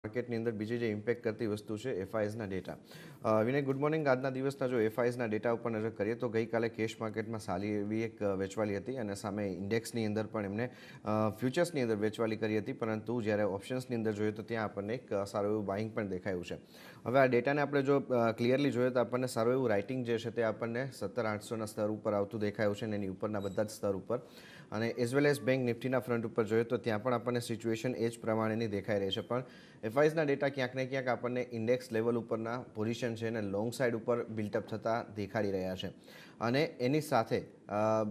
માર્કેટની અંદર બીજી જે ઇમ્પેક્ટ કરતી વસ્તુ છે એફઆઈએસના ડેટા. વિનય, ગુડ મોર્નિંગ. આજના દિવસના જો એફઆઈએસના ડેટા ઉપર નજર કરીએ તો ગઈકાલે કેશ માર્કેટમાં સારી એવી એક વેચવાલી હતી અને સામે ઇન્ડેક્સની અંદર પણ એમને ફ્યુચર્સની અંદર વેચવાલી કરી હતી, પરંતુ જ્યારે ઓપ્શન્સની અંદર જોઈએ તો ત્યાં આપણને એક સારું એવું બાઇંગ પણ દેખાયું છે. હવે આ ડેટાને આપણે જો ક્લિયરલી જોઈએ તો આપણને સારું એવું રાઇટિંગ જે છે તે આપણને 17,800ના સ્તર ઉપર આવતું દેખાયું છે અને એની ઉપરના બધા જ સ્તર ઉપર. અને એઝ વેલ એઝ બેંક નિફ્ટીના ફ્રન્ટ ઉપર જોઈએ તો ત્યાં પણ આપણને સિચ્યુએશન એ જ પ્રમાણેની દેખાઈ રહી છે. પણ એફઆઈએસના ડેટા ક્યાંક ને ક્યાંક આપણને ઇન્ડેક્સ લેવલ ઉપરના પોઝિશન છે અને લોંગ સાઇડ ઉપર બિલ્ટઅપ થતા દેખાડી રહ્યા છે. અને એની સાથે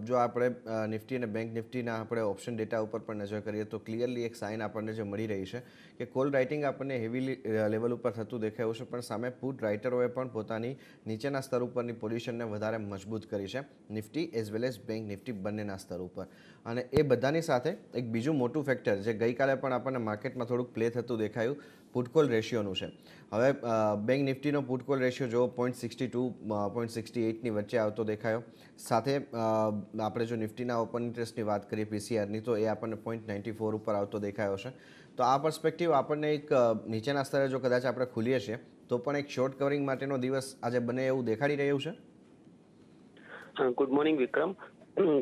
જો આપણે નિફ્ટી અને બેંક નિફ્ટીના આપણે ઓપ્શન ડેટા ઉપર પણ નજર કરીએ તો ક્લિયરલી એક સાઇન આપણને જે મળી રહી છે કે કોલ રાઇટિંગ આપણને હેવી લેવલ ઉપર થતું દેખાયું છે, પણ સામે પુટ રાઇટરોએ પણ પોતાની નીચેના સ્તર ઉપરની પોઝિશનને વધારે મજબૂત કરી છે, Nifty as well as bank Nifty બંનેના સ્તર ઉપર. અને એ બધાની સાથે એક બીજું મોટું ફેક્ટર જે ગઈકાલે પણ આપણને માર્કેટમાં થોડુંક પ્લે થતું દેખાયું, પુટકોલ રેશિયોનું છે. હવે બેંક નિફ્ટીનો પુટકોલ રેશિયો જો 0.62 0.68ની વચ્ચે આવતો દેખાયો. સાથે આપણે જો નિફ્ટીના ઓપન ઇન્ટરેસ્ટની વાત કરીએ પીસીઆરની તો એ આપણને 0.94 ઉપર આવતો દેખાયો છે. તો આ પર્સપેક્ટિવ આપણને એક નીચેના સ્તરે જો કદાચ આપણે ખુલીએ છીએ તો પણ એક શોર્ટ કવરિંગ માટેનો દિવસ આજે બને એવું દેખાડી રહ્યું છે. ગુડ મોર્નિંગ વિક્રમ.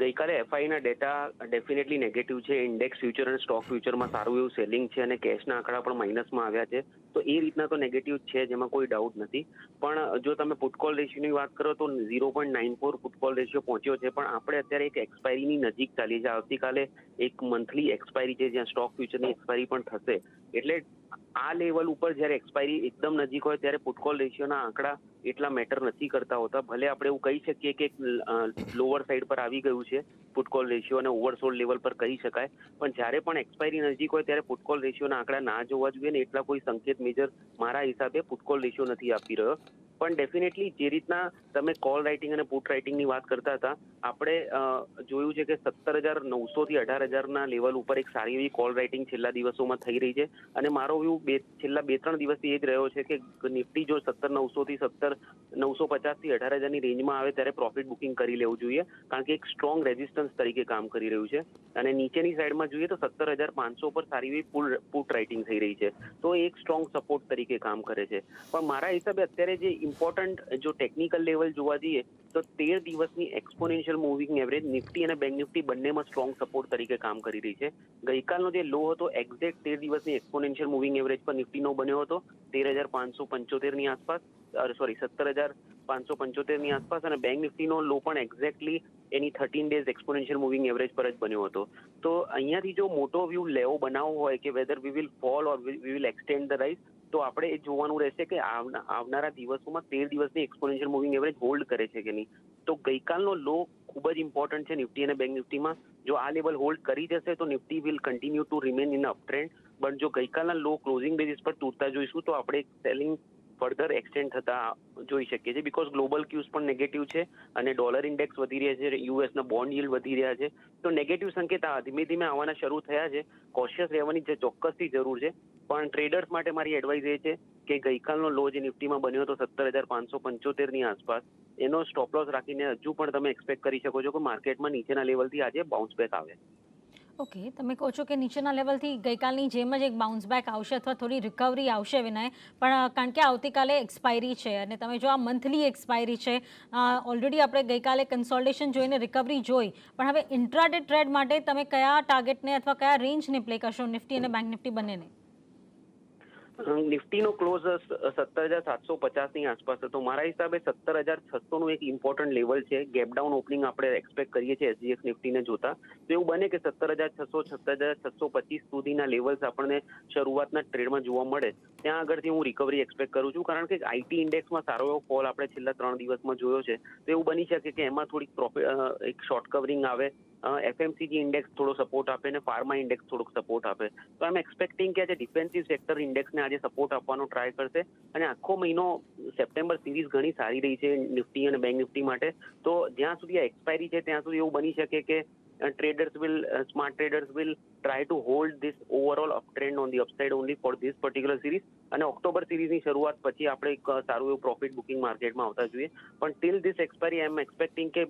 ગઈકાલે એફઆઈના ડેટા ડેફિનેટલી નેગેટિવ છે. ઇન્ડેક્સ ફ્યુચર અને સ્ટોક ફ્યુચરમાં સારું એવું સેલિંગ છે અને કેશના આંકડા પણ માઇનસમાં આવ્યા છે. તો એ રીતના તો નેગેટિવ છે, જેમાં કોઈ ડાઉટ નથી. પણ જો તમે પુટકોલ રેશિયોની વાત કરો તો 0.94 પુટકોલ રેશિયો પહોંચ્યો છે. પણ આપણે અત્યારે એક એક્સપાયરીની નજીક ચાલી છે. આવતીકાલે એક મંથલી એક્સપાયરી છે જ્યાં સ્ટોક ફ્યુચરની એક્સપાયરી પણ થશે. એટલે આ લેવલ ઉપર જ્યારે એક્સપાયરી એકદમ નજીક હોય ત્યારે પુટકોલ રેશિયોના આંકડા એટલા મેટર નથી કરતા હોતા. ભલે આપણે એવું કહી શકીએ કે લોઅર સાઈડ પર આવી ગયું છે પુટકોલ રેશિયો અને ઓવરસોલ્ડ લેવલ પર કહી શકાય, પણ જ્યારે પણ એક્સપાયરી નજીક હોય ત્યારે પુટકોલ રેશિયોના આંકડા ના જોવા જોઈએ ને એટલા કોઈ સંકેત મેજર મારા હિસાબે પુટકોલ રેશિયો નથી આપી રહ્યો. પણ ડેફિનેટલી જે રીતના તમે કોલ રાઇટિંગ અને પુટ રાઇટિંગની વાત કરતા હતા, આપણે જોયું છે કે 17,900 થી 18,000ના લેવલ ઉપર એક સારી એવી કોલ રાઇટિંગ છેલ્લા દિવસોમાં થઈ રહી છે. અને મારો વ્યૂ છેલ્લા 2-3 દિવસથી એ જ રહ્યો છે કે નિફ્ટી જો 17,900 થી 17,950 થી 18,000ની રેન્જમાં આવે ત્યારે પ્રોફિટ બુકિંગ કરી લેવું જોઈએ, કારણ કે એક સ્ટ્રોંગ રેઝિસ્ટન્સ તરીકે કામ કરી રહ્યું છે. અને નીચેની સાઈડમાં જોઈએ તો 17,500 પર સારી એવી પુટ રાઇટિંગ થઈ રહી છે, તો એ એક સ્ટ્રોંગ સપોર્ટ તરીકે કામ કરે છે. પણ મારા હિસાબે અત્યારે જે ઇમ્પોર્ટન્ટ જો ટેકનિકલ લેવલ જોવા જઈએ તો 13 દિવસની એક્સપોનેન્શિયલ મૂવિંગ એવરેજ નિફ્ટી અને બેંક નિફ્ટી બંનેમાં સ્ટ્રોંગ સપોર્ટ તરીકે કામ કરી રહી છે. ગઈકાલનો જે લો હતો એક્ઝેક્ટ 13 દિવસની એક્સપોનેન્શિયલ મૂવિંગ એવરેજ પર નિફ્ટીનો બન્યો હતો 13,575ની આસપાસ, સોરી 17,575ની આસપાસ, અને બેંક નિફ્ટીનો લો પણ એક્ઝેક્ટલી એની 13 ડેઝ એક્સપોનેન્શિયલ મૂવિંગ એવરેજ પર જ બન્યો હતો. તો અહીંયાથી જો મોટો વ્યૂ લેવો બનાવવો હોય કે whether we will fall or we will extend the rise, તો આપણે એ જોવાનું રહેશે કે આવનારા દિવસોમાં 13 દિવસની એક્સપોનેન્શિયલ મૂવિંગ એવરેજ હોલ્ડ કરે છે કે નહીં. તો ગઈકાલનો લો ખૂબ જ ઇમ્પોર્ટન્ટ છે નિફ્ટી અને બેંક નિફ્ટીમાં. જો આ લેવલ હોલ્ડ કરી જશે તો Nifty will continue two remain in up trend. પણ જો ગઈકાલના લો ક્લોઝિંગ બેઝિસ પર તૂટતા જોઈશું તો આપણે સેલિંગ ફર્ધર એક્સટેન્ડ થતા જોઈ શકીએ છીએ, બીકોઝ ગ્લોબલ ક્યુઝ પણ નેગેટિવ છે અને ડોલર ઇન્ડેક્સ વધી રહ્યા છે, યુએસના બોન્ડ yield વધી રહ્યા છે. તો નેગેટિવ સંકેત ધીમે ધીમે આવવાના શરૂ થયા છે. કોશિયસ રહેવાની ચોક્કસથી જરૂર છે. પણ ટ્રેડર્સ માટે મારી એડવાઇસ એ છે કે ગઈકાલનો લો જે નિફ્ટીમાં બન્યો હતો 17,575ની આસપાસ, એનો સ્ટોપ લોસ રાખીને હજુ પણ તમે એક્સપેક્ટ કરી શકો છો કે માર્કેટમાં નીચેના લેવલથી આજે બાઉન્સ બેક આવે. ઓકે, તમે કહો છો કે નીચેના લેવલથી ગઈકાલની જેમ જ એક બાઉન્સ બેક આવશે અથવા થોડી રિકવરી આવશે વિનય, પણ કારણ કે આવતીકાલે એક્સપાયરી છે અને તમે જો આ મંથલી એક્સપાયરી છે, ઓલરેડી આપણે ગઈકાલે કન્સોલ્ટેશન જોઈને રિકવરી જોઈ, પણ હવે ઇન્ટ્રાડે ટ્રેડ માટે તમે કયા ટાર્ગેટને અથવા કયા રેન્જને પ્લે કરશો નિફ્ટી અને બેંક નિફ્ટી બંનેને? નિફ્ટીનો ક્લોઝ 17,750ની આસપાસ હતો. મારા હિસાબે 17,600નું એક ઇમ્પોર્ટન્ટ લેવલ છે. ગેપડાઉન ઓપનિંગ આપણે એક્સપેક્ટ કરીએ છીએ એસજીએક્સ નિફ્ટીને જોતા. તો એવું બને કે 17,600 17,625 સુધીના લેવલ્સ આપણને શરૂઆતના ટ્રેડમાં જોવા મળે. ત્યાં આગળથી હું રિકવરી એક્સપેક્ટ કરું છું, કારણ કે આઈટી ઇન્ડેક્સમાં સારો એવો ફોલ આપણે છેલ્લા 3 દિવસમાં જોયો છે. તો એવું બની શકે કે એમાં થોડીક એક શોર્ટ કવરિંગ આવે, એફએમસીજી ઇન્ડેક્સ થોડો સપોર્ટ આપે અને ફાર્મા ઇન્ડેક્સ થોડોક સપોર્ટ આપે. તો આઈ એમ એક્સપેક્ટિંગ કે આજે ડિફેન્સિવ સેક્ટર ઇન્ડેક્સને આજે સપોર્ટ આપવાનો ટ્રાય કરશે. અને આખો મહિનો સપ્ટેમ્બર સિરીઝ ઘણી સારી રહી છે નિફ્ટી અને બેંક નિફ્ટી માટે. તો જ્યાં સુધી આ એક્સપાયરી છે ત્યાં સુધી એવું બની શકે કે smart traders will try to hold this overall uptrend on the upside only for this particular series. અને ઓક્ટોબર સિરીઝની શરૂઆત પછી આપણે એક સારું એવું પ્રોફિટ બુકિંગ માર્કેટમાં આવતા જોઈએ. પણ till this expiry I am expecting કે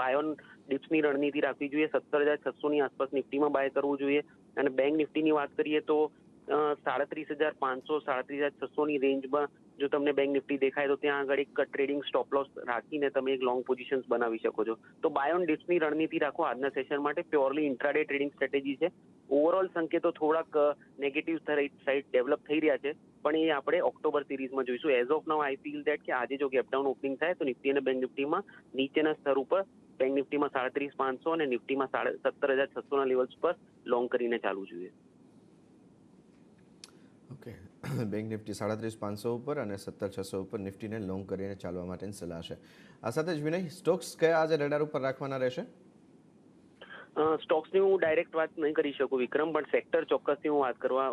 બાય ઓન ડિપ્સની રણનીતિ રાખવી જોઈએ. 17,600ની આસપાસ નિફ્ટીમાં બાય કરવું જોઈએ. અને બેંક નિફ્ટીની વાત કરીએ તો 37,500 37,600 ની રેન્જમાં જો તમને બેંક નિફ્ટી દેખાય તો ત્યાં આગળ એક ટ્રેડિંગ સ્ટોપ લોસ રાખીને તમે એક લોંગ પોઝિશન્સ બનાવી શકો છો. તો બાય ઓન ડિપ્સની રણનીતિ રાખો આજના સેશન માટે. પ્યોરલી ઇન્ટ્રાડે ટ્રેડિંગ સ્ટ્રેટેજી છે. ઓવરઓલ સંકેતો થોડાક નેગેટિવ સાઇડ ડેવલપ થઈ રહ્યા છે, પણ એ આપણે ઓક્ટોબર સિરીઝમાં જોઈશું. As of now I feel that કે આજે જો ગેપડાઉન ઓપનિંગ થાય તો નિફ્ટી અને બેંક નિફ્ટીમાં નીચેના સ્તર ઉપર બેંક નિફ્ટીમાં 37,500 અને નિફ્ટીમાં 17,600 લેવલ્સ પર લોંગ કરીને ચાલવું જોઈએ. ઓકે, બેંક નિફ્ટી 37,500 ઉપર અને 17,600 ઉપર નિફ્ટીને લોંગ કરીને ચાલવા માટેની સલાહ છે. આ સાથે જ વિનય, સ્ટોક્સ કયા આજે રડાર ઉપર રાખવાના રહેશે? સ્ટોક્સની હું ડાયરેક્ટ વાત નહીં કરી શકું વિક્રમ, પણ સેક્ટર ચોક્કસથી હું વાત કરવા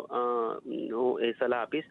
એ સલાહ આપીશ.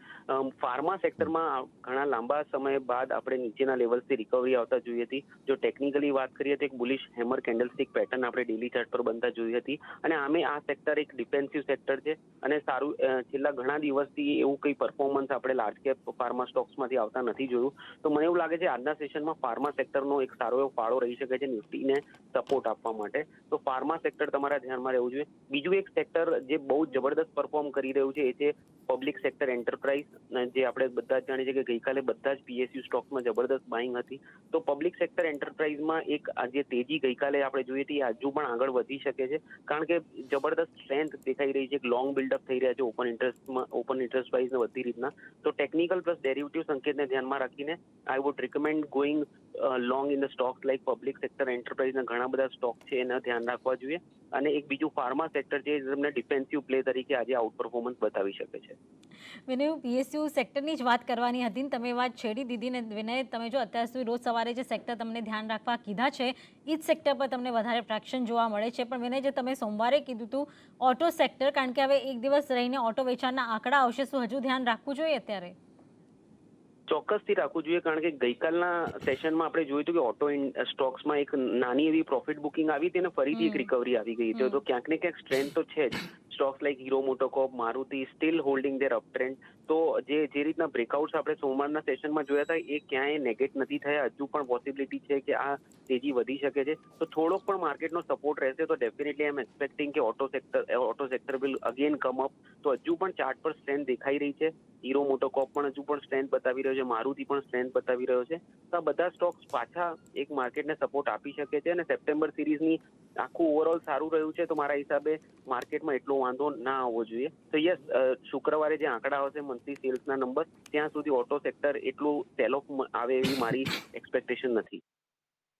ફાર્મા સેક્ટરમાં ઘણા લાંબા સમય બાદ આપણે નીચેના લેવલ્સથી રિકવરી આવતા જોઈ હતી. જો ટેકનિકલી વાત કરીએ તો એક બુલિશ હેમર કેન્ડલસ્ટિક પેટર્ન આપણે ડેલી ચાર્ટ પર બનતા જોઈ હતી, અને આમે આ સેક્ટર એક ડિફેન્સિવ સેક્ટર છે અને સારું છેલ્લા ઘણા દિવસથી એવું કંઈ પરફોર્મન્સ આપણે લાર્જ કેપ ફાર્મા સ્ટોક્સમાંથી આવતા નથી જોયું. તો મને એવું લાગે છે આજના સેશનમાં ફાર્મા સેક્ટરનો એક સારો એવો ફાળો રહી શકે છે નિફ્ટીને સપોર્ટ આપવા માટે. તો ફાર્મા સેક્ટર તમારા ધ્યાનમાં રહેવું જોઈએ. બીજું એક સેક્ટર જે બહુ જબરદસ્ત પરફોર્મ કરી રહ્યું છે એ છે પબ્લિક સેક્ટર એન્ટરપ્રાઇઝ, જે આપણે બધા જ જાણીએ છીએ કે ગઈકાલે બધા જ પીએસયુ સ્ટોક્સમાં જબરદસ્ત બાઇંગ હતી. તો પબ્લિક સેક્ટર એન્ટરપ્રાઇઝમાં એક આજે તેજી ગઈકાલે આપણે જોઈએ હતી હજુ પણ આગળ વધી શકે છે, કારણ કે જબરદસ્ત સ્ટ્રેન્થ દેખાઈ રહી છે, એક લોંગ બિલ્ડઅપ થઈ રહ્યા છે ઓપન ઇન્ટરેસ્ટ પ્રાઇસ ને બધી રીતના. તો ટેકનિકલ પ્લસ ડેરિવેટિવ સંકેતને ધ્યાનમાં રાખીને I would recommend going long in the stocks like public sector એન્ટરપ્રાઇઝના ઘણા બધા સ્ટોક છે એના ધ્યાન રાખવા જોઈએ. અને એક બીજું ફાર્મા સેક્ટર છે તમને ડિફેન્સિવ પ્લે તરીકે આજે આઉટ પરફોર્મન્સ બતાવી શકે છે. વિનય, પીએસયુ સેક્ટરની જ વાત કરવાની હતી ને તમે વાત છેડી દીધી ને વિનય, તમે જો અત્યાર સુધી રોજ સવારે જે સેક્ટર તમને ધ્યાન રાખવા કીધા છે એ જ સેક્ટર પર તમને વધારે ટ્રેક્શન જોવા મળે છે. પણ વિનય, જે તમે સોમવારે કીધું હતું ઓટો સેક્ટર, કારણ કે હવે એક દિવસ રહીને ઓટો વેચાણના આંકડા આવશે, શું હજુ ધ્યાન રાખવું જોઈએ અત્યારે? ચોક્કસથી રાખવું જોઈએ, કારણ કે ગઈકાલના સેશનમાં આપણે જોયું હતું કે ઓટો સ્ટોક્સમાં એક નાની એવી પ્રોફિટ બુકિંગ આવી હતી અને ફરીથી એક રિકવરી આવી ગઈ છે. તો ક્યાંક ને ક્યાંક સ્ટ્રેન્થ તો છે જ. Stocks like Hero MotoCorp, Maruti still holding their up trend. તો જે રીતના બ્રેકઆઉટ્સ આપણે સોમવારના સેશનમાં જોયા હતા એ ક્યાંય નેગેટ નથી થયા. હજુ પણ પોસિબિલિટી છે કે આ તેજી વધી શકે છે. તો થોડોક પણ માર્કેટનો સપોર્ટ રહેશે તો ડેફિનેટલી આઈ એમ એક્સપેક્ટિંગ કે auto sector will again come up. તો હજુ પણ ચાર્ટ પર સ્ટ્રેન્થ દેખાઈ રહી છે. હીરો મોટોકોર્પ પણ હજુ પણ સ્ટ્રેન્થ બતાવી રહ્યો છે, મારુતિ પણ સ્ટ્રેન્થ બતાવી રહ્યો છે. તો આ બધા સ્ટોક્સ પાછા એક માર્કેટને સપોર્ટ આપી શકે છે. અને સપ્ટેમ્બર સિરીઝની આખું ઓવરઓલ સારું રહ્યું છે તો મારા હિસાબે માર્કેટમાં એટલો વાંધો ના આવવો જોઈએ. તો યસ, શુક્રવારે જે આંકડા આવશે મંથલી સેલ્સના નંબર, ત્યાં સુધી ઓટો સેક્ટર એટલું સેલ ઓફ આવે એવી મારી એક્સપેક્ટેશન નથી.